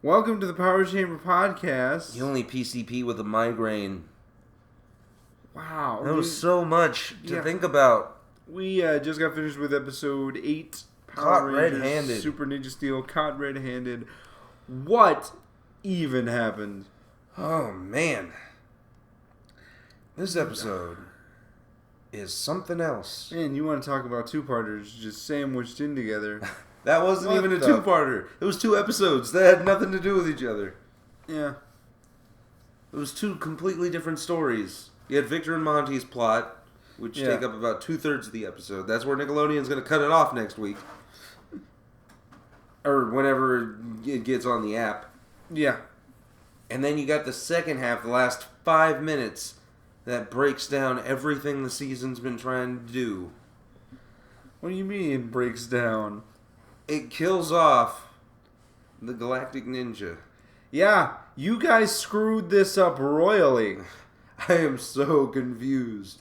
Welcome to the Power Chamber Podcast. The only PCP with a migraine. Wow. That was so much to think about. We just got finished with episode 8. Caught red-handed. Super Ninja Steel, caught red-handed. What even happened? Oh, man. This episode is something else. Man, you want to talk about two-parters just sandwiched in together. That wasn't even a two-parter. It was 2 episodes that had nothing to do with each other. Yeah. It was 2 completely different stories. You had Victor and Monty's plot, which take up about 2/3 of the episode. That's where Nickelodeon's going to cut it off next week. Or whenever it gets on the app. Yeah. And then you got the second half, the last 5 minutes, that breaks down everything the season's been trying to do. What do you mean it breaks down? It kills off the Galactic Ninja. Yeah, you guys screwed this up royally. I am so confused.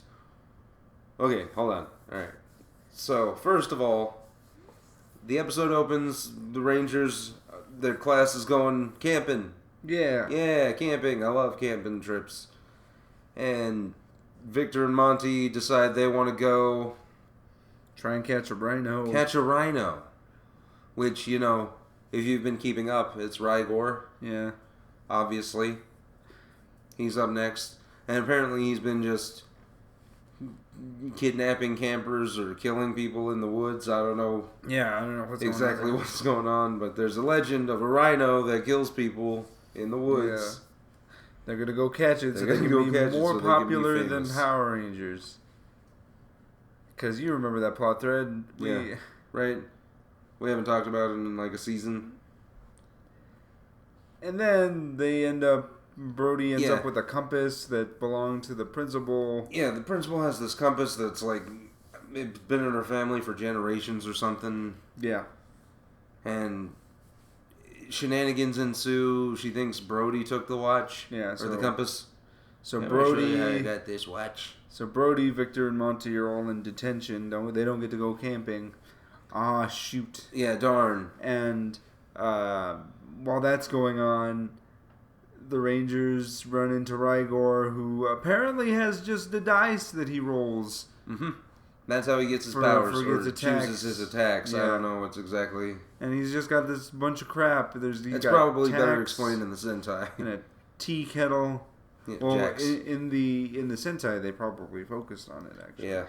Okay, hold on. Alright. So, first of all, the episode opens, the Rangers, their class is going camping. Yeah. Yeah, camping. I love camping trips. And Victor and Monty decide they want to go... Try and catch a rhino. Catch a rhino. Which, you know, if you've been keeping up, it's Rygor. Yeah. Obviously. He's up next. And apparently he's been just kidnapping campers or killing people in the woods. I don't know. Yeah, I don't know what's going on, but there's a legend of a rhino that kills people in the woods. Yeah. They're going to go catch it so they can be more popular than Power Rangers. Because you remember that plot thread. Yeah, right? We haven't talked about it in like a season. And then they end up... Brody ends up with a compass that belonged to the principal. Yeah, the principal has this compass that's like... It's been in her family for generations or something. Yeah. And shenanigans ensue. She thinks Brody took the watch. Yeah, or the compass. So Brody... I got this watch. So Brody, Victor, and Monty are all in detention. They don't get to go camping. Ah, shoot. Yeah, darn. And while that's going on, the Rangers run into Rygor, who apparently has just the dice that he rolls. Mm-hmm. That's how he gets his powers, or chooses his attacks. Yeah. I don't know what's exactly... And he's just got this bunch of crap. It's probably better explained in the Sentai. And a tea kettle. Yeah, well, Jax. in the Sentai, they probably focused on it, actually. Yeah.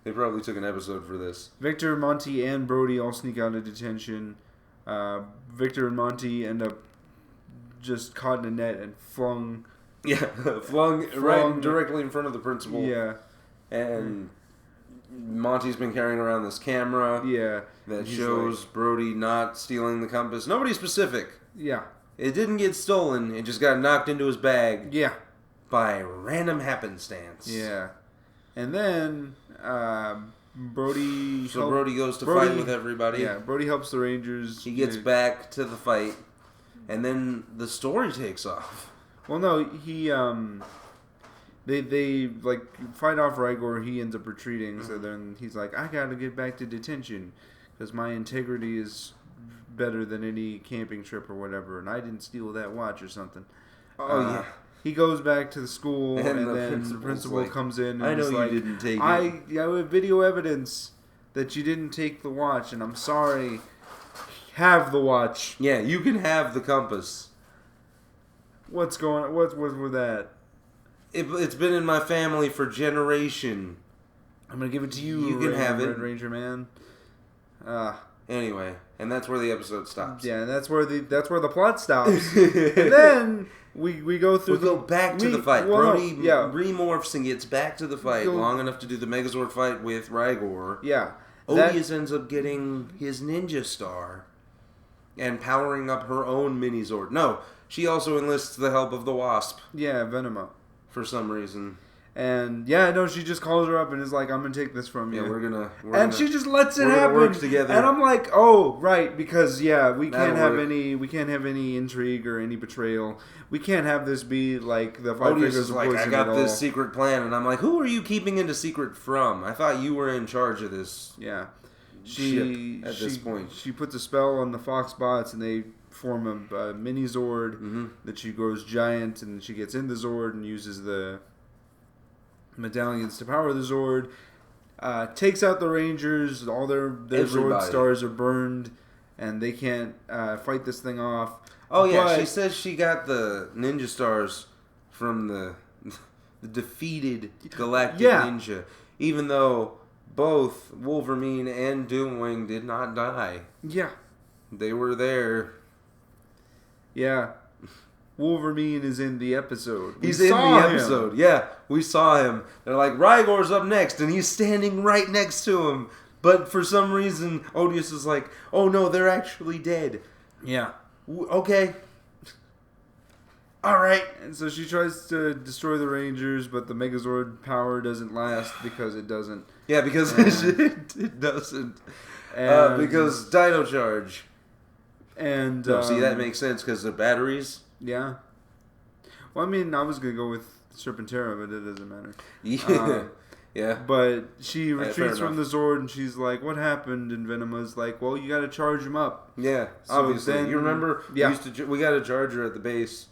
They probably took an episode for this. Victor, Monty, and Brody all sneak out of detention. Victor and Monty end up just caught in a net and flung... Yeah, flung right directly in front of the principal. Yeah. And Monty's been carrying around this camera. Yeah. That shows Brody not stealing the compass. Nobody specific. Yeah. It didn't get stolen. It just got knocked into his bag. Yeah. By random happenstance. Yeah. And then Brody... So Brody goes to fight with everybody. Yeah, Brody helps the Rangers. He gets back to the fight. And then the story takes off. Well, no, he... They like fight off Rygor. He ends up retreating. So then he's like, I gotta get back to detention. Because my integrity is better than any camping trip or whatever. And I didn't steal that watch or something. Oh, yeah. He goes back to the school, and then the principal comes in and I know you didn't take it. I have video evidence that you didn't take the watch, and I'm sorry. Have the watch. Yeah, you can have the compass. What's going on? What's with that? It's been in my family for generation. I'm going to give it to you. You can have it. Red Ranger man. Anyway, and that's where the episode stops. Yeah, and that's where the plot stops. And then... We go through go back to the fight. Brody remorphs and gets back to the fight long enough to do the Megazord fight with Rygor. Yeah. Odious ends up getting his ninja star and powering up her own mini-Zord. No, she also enlists the help of the Wasp. Yeah, Venema. For some reason. And she just calls her up and is like, I'm gonna take this from you. Yeah, we're gonna she just lets it happen. Work together. And I'm like, oh, right, because we can't have any intrigue or any betrayal. We can't have this be like the Five Fingers of Poison. I got this secret plan, and I'm like, who are you keeping it a secret from? I thought you were in charge of this. Yeah. This point. She puts a spell on the Fox bots, and they form a mini Zord. That she grows giant, and she gets in the Zord and uses the medallions to power the Zord. Takes out the Rangers. All their Zord stars are burned, and they can't fight this thing off. Oh yeah, she says she got the ninja stars from the defeated Galactic Ninja, even though both Wolverine and Doomwing did not die. Yeah, they were there. Yeah. Wolverine is in the episode. He's in the episode. Yeah, we saw him. They're like, Rygor's up next, and he's standing right next to him. But for some reason, Odious is like, oh no, they're actually dead. Yeah. Okay. Alright. And so she tries to destroy the Rangers, but the Megazord power doesn't last because it doesn't. Yeah, because it doesn't. Because Dino Charge. And see, that makes sense because the batteries. Yeah. Well, I mean, I was going to go with Serpentera, but it doesn't matter. Yeah. Yeah. But she retreats from the Zord, and she's like, what happened? And Venoma's like, well, you got to charge him up. Yeah, so obviously. Then, you remember? Yeah. We got a charger at the base.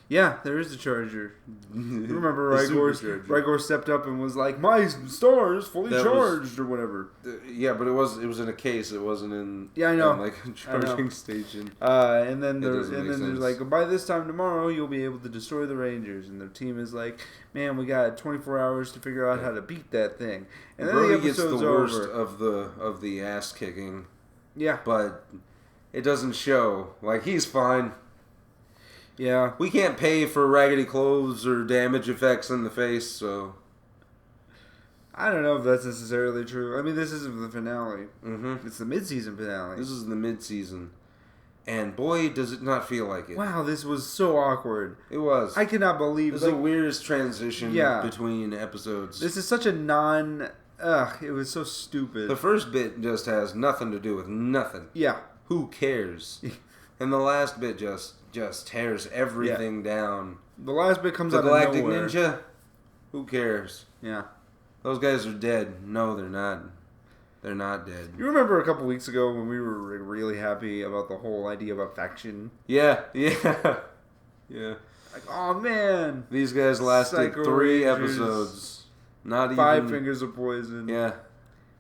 Yeah, there is a charger. You remember Rygor stepped up and was like, my star is fully charged, or whatever. Yeah, but it was in a case. It wasn't in I know. In like a charging station. And then they're like, by this time tomorrow, you'll be able to destroy the Rangers. And their team is like, man, we got 24 hours to figure out how to beat that thing. And then Brody gets the worst of the ass kicking. Yeah. But it doesn't show. Like, he's fine. Yeah. We can't pay for raggedy clothes or damage effects in the face, so... I don't know if that's necessarily true. I mean, this isn't the finale. Mm-hmm. It's the mid-season finale. This is the mid-season. And boy, does it not feel like it. Wow, this was so awkward. It was. I cannot believe... It was the weirdest transition between episodes. This is such a it was so stupid. The first bit just has nothing to do with nothing. Yeah. Who cares? And the last bit just tears everything down. The last bit comes out of nowhere. The Galactic Ninja? Who cares? Yeah. Those guys are dead. No, they're not. They're not dead. You remember a couple weeks ago when we were really happy about the whole idea of affection? Yeah. Yeah. Yeah. Like, oh man. These guys lasted 3 episodes. Not even 5 fingers of poison. Yeah.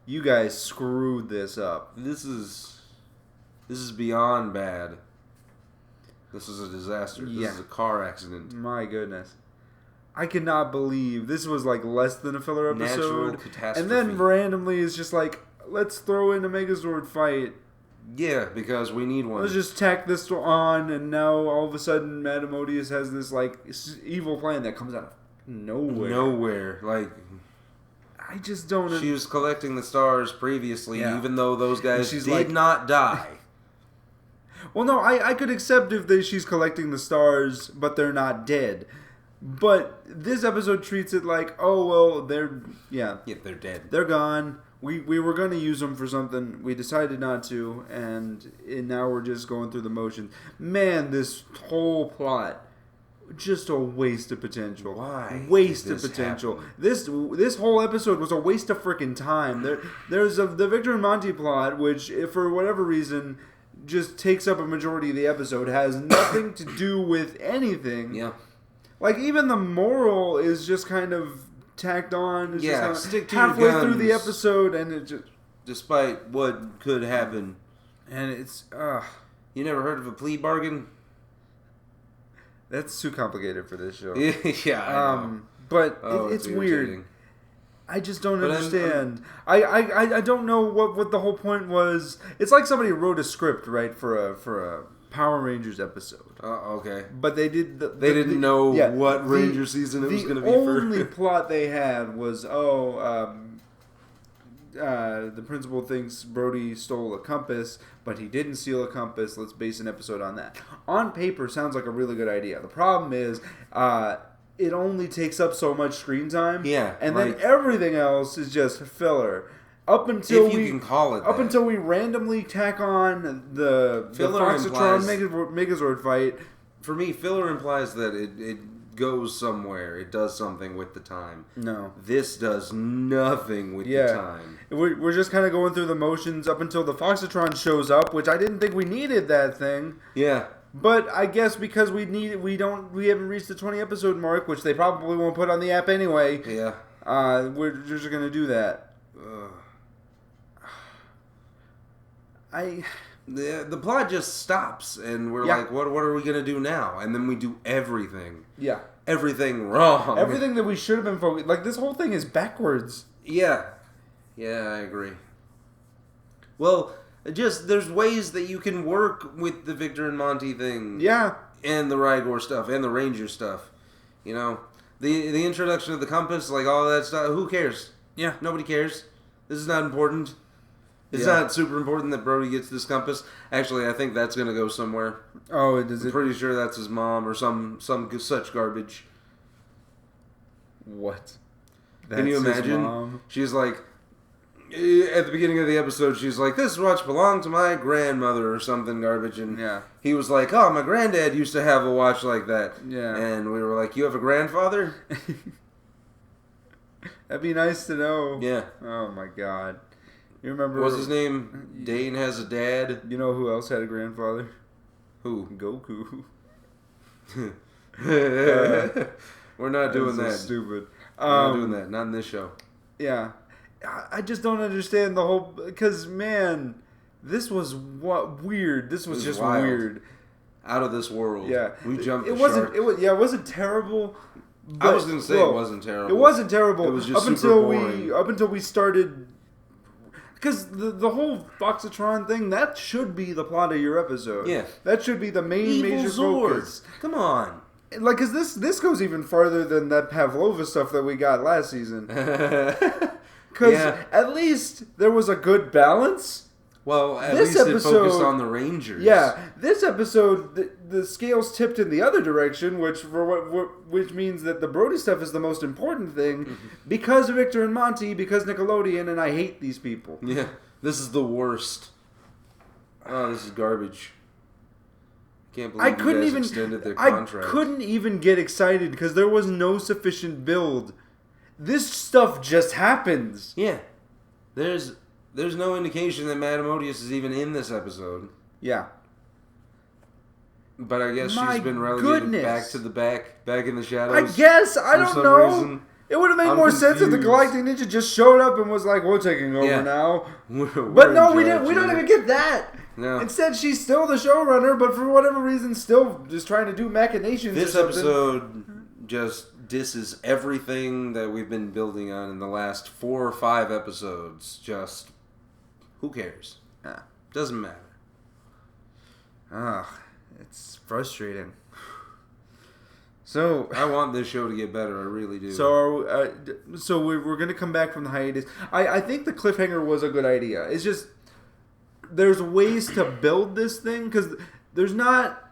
You guys screwed this up. This is beyond bad. This is a disaster. This is a car accident. My goodness. I cannot believe this was like less than a filler episode. Natural catastrophe. And then randomly it's just like, let's throw in a Megazord fight. Yeah, because we need one. Let's just tack this on, and now all of a sudden Madame Odious has this like evil plan that comes out of nowhere. Like, I just don't... She was collecting the stars previously, even though those guys did not die. Well, no, I could accept if she's collecting the stars, but they're not dead. But this episode treats it like, oh, well, they're dead. They're gone. We were going to use them for something. We decided not to, and now we're just going through the motions. Man, this whole plot, just a waste of potential. Why? Waste of potential. Happen? This whole episode was a waste of freaking time. There's the Victor and Monty plot, which, if for whatever reason, just takes up a majority of the episode, has nothing to do with anything. Yeah. Like, even the moral is just kind of tacked on. It's just stick to halfway your guns, through the episode, and it just... Despite what could happen. And it's... You never heard of a plea bargain? That's too complicated for this show. Yeah, I know. But it's weird. I just don't understand. I don't know what the whole point was. It's like somebody wrote a script, right, for a Power Rangers episode. Okay. But they did... They didn't know what Ranger season it was going to be for. The only plot they had was, the principal thinks Brody stole a compass, but he didn't steal a compass. Let's base an episode on that. On paper, sounds like a really good idea. The problem is... it only takes up so much screen time. Yeah. And then everything else is just filler. Up until you can call it up until we randomly tack on the Foxytron Megazord fight. For me, filler implies that it goes somewhere. It does something with the time. No. This does nothing with the time. We're just kind of going through the motions up until the Foxatron shows up, which I didn't think we needed that thing. Yeah. But I guess because we haven't reached the 20 episode mark, which they probably won't put on the app anyway. Yeah. We're just gonna do that. The plot just stops, and we're like, what are we gonna do now? And then we do everything. Yeah. Everything wrong. Everything that we should have been focused. Like, this whole thing is backwards. Yeah. Yeah, I agree. Well, just there's ways that you can work with the Victor and Monty thing. Yeah. And the Rygor stuff and the Ranger stuff. You know, the introduction of the compass, like all that stuff. Who cares? Yeah. Nobody cares. This is not important. It's not super important that Brody gets this compass. Actually, I think that's going to go somewhere. Oh, does it? I'm pretty sure that's his mom or some such garbage. What? Can you imagine? His mom? She's like, at the beginning of the episode, she's like, this watch belonged to my grandmother or something garbage. And he was like, oh, my granddad used to have a watch like that. Yeah. And we were like, you have a grandfather? That'd be nice to know. Yeah. Oh, my God. You remember... What's his name? Dane has a dad. You know who else had a grandfather? Who? Goku. We're not doing that. Stupid. We're not doing that. Not in this show. Yeah. I just don't understand the whole... Because, man, this was weird. This was just wild. Weird. Out of this world. Yeah. We jumped the shark. shark. It wasn't terrible. I was going to say it wasn't terrible. It wasn't terrible. It was just boring. Up until we started... Because the whole Foxatron thing, that should be the plot of your episode. Yeah. That should be the major focus. Come on. Like, because this goes even farther than that Pavlova stuff that we got last season. Because at least there was a good balance. Well, at least it focused on the Rangers. Yeah, this episode, the scales tipped in the other direction, which means that the Brody stuff is the most important thing because of Victor and Monty, because Nickelodeon, and I hate these people. Yeah, this is the worst. Oh, this is garbage. Can't believe you guys extended their contract. I couldn't even get excited because there was no sufficient build. This stuff just happens. Yeah, There's no indication that Madame Odious is even in this episode. Yeah. But I guess she's been relegated back to the back in the shadows. I guess. I don't know. Reason. It would have made more sense if the Galactic Ninja just showed up and was like, we're taking over now. But no, we didn't. We don't even get that. No. Instead, she's still the showrunner, but for whatever reason, still just trying to do machinations. This episode just disses everything that we've been building on in the last 4 or 5 episodes. Just... who cares? Doesn't matter. It's frustrating. So I want this show to get better. I really do. So we're gonna come back from the hiatus. I think the cliffhanger was a good idea. It's just there's ways to build this thing because there's not.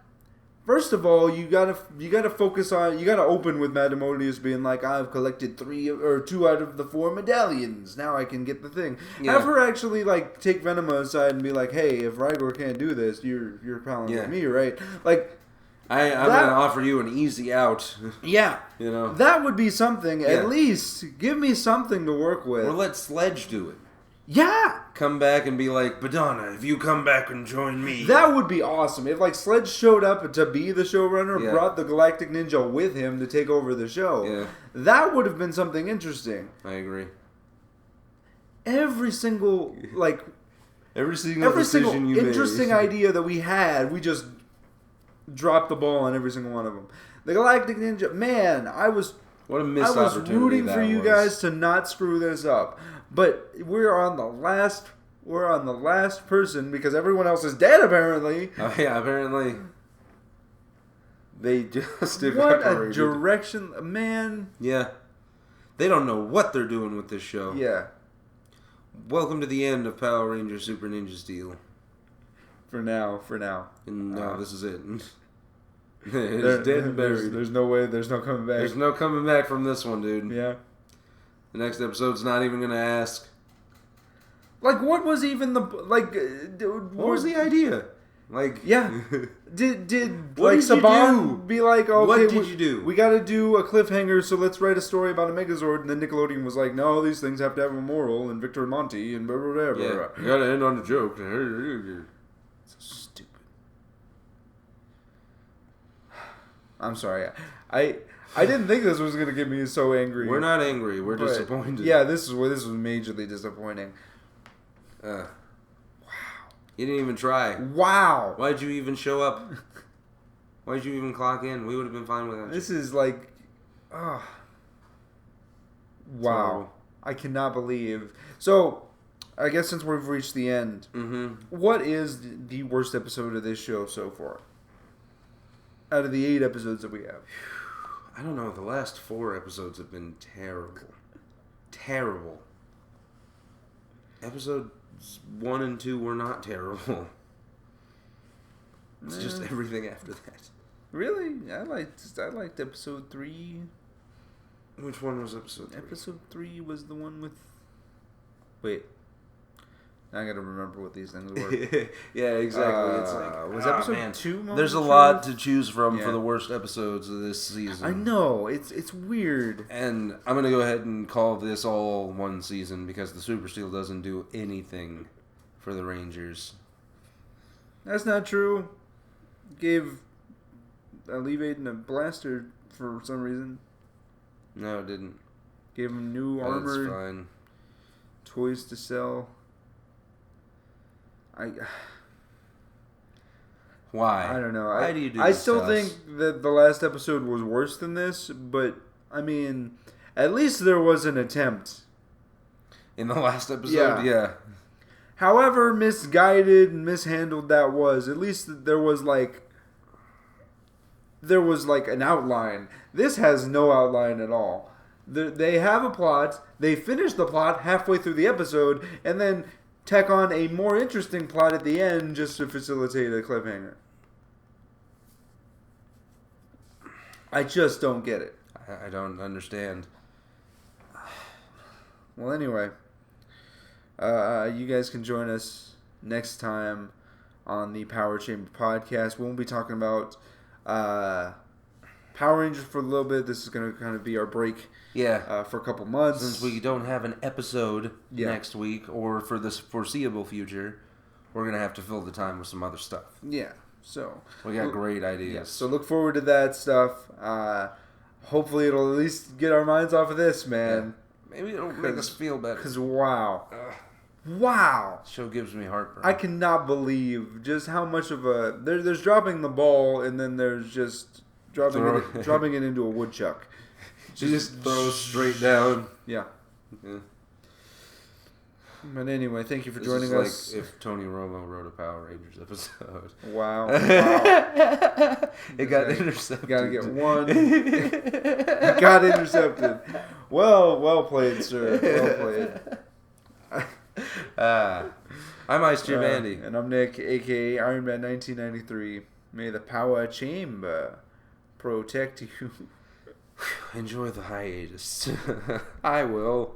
First of all, you gotta focus on. You gotta open with Madame Odious being like, "I've collected 2 out of the 4 medallions. Now I can get the thing." Yeah. Have her actually like take Venema aside and be like, "Hey, if Rygor can't do this, you're palling with me, right?" Like, I'm gonna offer you an easy out. Yeah, you know that would be something. Yeah. At least give me something to work with. Or let Sledge do it. Yeah. Come back and be like, Badonna, if you come back and join me. That would be awesome. If, like, Sledge showed up to be the showrunner, brought the Galactic Ninja with him to take over the show, that would have been something interesting. I agree. Every single decision you interesting idea that we had, we just dropped the ball on every single one of them. The Galactic Ninja, man, what a missed opportunity rooting for you guys to not screw this up. But we're on the last person because everyone else is dead apparently. Oh yeah, apparently. They just evaporated. What a direction, man. Yeah. They don't know what they're doing with this show. Yeah. Welcome to the end of Power Ranger Super Ninja Steel. For now. And no, this is it. It's dead and buried. There's no way. There's no coming back. There's no coming back from this one, dude. Yeah. The next episode's not even going to ask. Like, what was even the... Like, what was the idea? Like, Yeah. Did What like did you Saban do? be like, okay, What did you do? We got to do a cliffhanger, so let's write a story about a Megazord. And then Nickelodeon was like, no, these things have to have a moral, and Victor and Monty, and blah, blah, blah, blah. Yeah, you gotta end on a joke. So stupid. I'm sorry. I didn't think this was gonna get me so angry. We're not angry. We're but disappointed. Yeah, this was majorly disappointing. Wow. You didn't even try. Wow. Why'd you even show up? Why'd you even clock in? We would have been fine without you. This is like, wow. So, I cannot believe. So, I guess since we've reached the end, what is the worst episode of this show so far? Out of the 8 episodes that we have. I don't know. The last 4 episodes have been terrible. Terrible. Episodes 1 and 2 were not terrible. It's just everything after that. Really? I liked episode 3. Which one was episode 3? Episode 3 was the one with... Wait. Now I gotta remember what these things were. Yeah, exactly. It's like... was episode 2? There's a lot to choose from for the worst episodes of this season. I know. It's weird. And I'm going to go ahead and call this all one season because the Super Steel doesn't do anything for the Rangers. That's not true. Gave Alleviating a blaster for some reason. No, it didn't. Gave him new armor. That's fine. Toys to sell. Why? I don't know. Why do you do I this still to think us? that the last episode was worse than this, but I mean, at least there was an attempt. In the last episode? Yeah. However misguided and mishandled that was, at least there was like an outline. This has no outline at all. They have a plot. They finish the plot halfway through the episode, and then tack on a more interesting plot at the end just to facilitate a cliffhanger. I just don't get it. I don't understand. Well, anyway, you guys can join us next time on the Power Chamber podcast. We won't be talking about Power Rangers for a little bit. This is going to kind of be our break. Yeah. For a couple months. Since we don't have an episode next week or for this foreseeable future, we're going to have to fill the time with some other stuff. Yeah. So we got great ideas. Yeah, so look forward to that stuff. Hopefully it'll at least get our minds off of this, man. Yeah. Maybe it'll make us feel better. Because wow. Wow. Show gives me heartburn. I cannot believe just how much of a... There's dropping the ball, and then there's just dropping it into a woodchuck. She just throws straight down. Yeah. But anyway, thank you for joining us. us. Like if Tony Romo wrote a Power Rangers episode. Wow. It got intercepted. Gotta get one. It got intercepted. Well played, sir. Well played. I'm Ice Jim Andy. And I'm Nick, a.k.a. Iron Man 1993. May the Power Chamber protect you. Enjoy the hiatus. I will.